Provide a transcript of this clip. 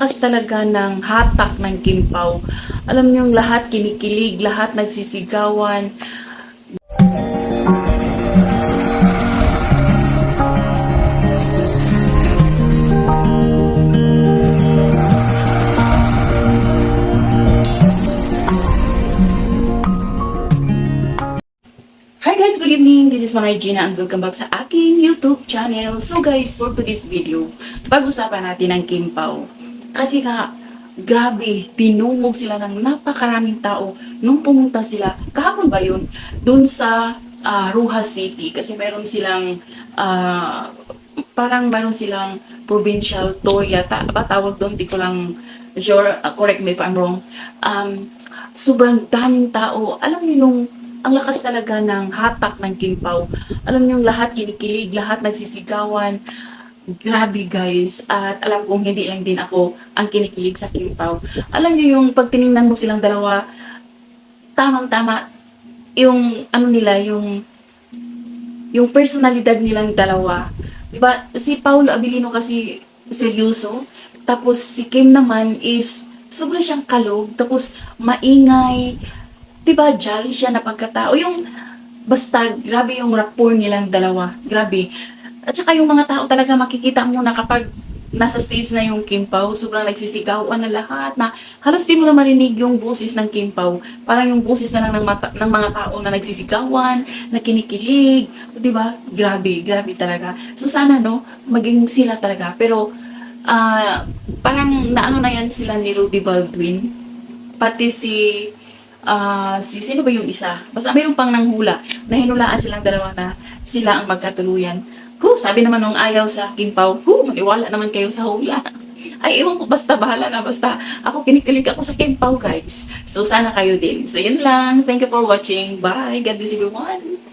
lakas talaga ng hatak ng Kim Pao. Alam niyo, yung lahat kinikilig, lahat nagsisigawan. Hi guys, good evening. This is Manay Gina and welcome back sa aking YouTube channel. So guys, for today's video, pag-usapan natin ang Kim Pao. Kasi nga, grabe, pinungog sila ng napakaraming tao nung pumunta sila. Kahapon ba yun? Doon sa Rojas City. Kasi meron silang, parang meron silang provincial tour yata. Ba tawag doon? Di ko lang sure. Correct me if I'm wrong. Sobrang daming tao. Alam niyo yung ang lakas talaga ng hatak ng Kim Pao. Alam niyo, lahat kinikilig, lahat nagsisigawan. Grabe guys. At alam kong hindi lang din ako ang kinikilig sa Kim Pao. Alam niyo yung pag tiningnan mo silang dalawa, tamang-tama yung ano nila, yung personalidad nilang dalawa. Diba? Si Paulo Abilino kasi seryoso. Tapos si Kim naman is sobrang siyang kalog. Tapos maingay. Diba, jolly siya na pagkatao. Yung, basta, grabe yung rapport nilang dalawa. Grabe. At saka yung mga tao talaga makikita mo na kapag nasa stage na yung Kim Pao, sobrang nagsisigawan na lahat na halos di mo na marinig yung boses ng Kim Pao. Parang yung boses na lang ng mga tao na nagsisigawan, na kinikilig. Diba? Grabe, grabe talaga. So sana, no, maging sila talaga. Pero, parang naano na yan sila ni Rudy Baldwin. Pati sino ba yung isa? Basta mayroon pang nanghula na hinulaan silang dalawa na sila ang magkatuluyan. Sabi naman nung ayaw sa Kim Pao, maniwala naman kayo sa hula. Ay, ewan ko, basta bahala na, basta ako kinikilig ako sa Kim Pao, guys. So, sana kayo din. So, yun lang. Thank you for watching. Bye. God bless everyone.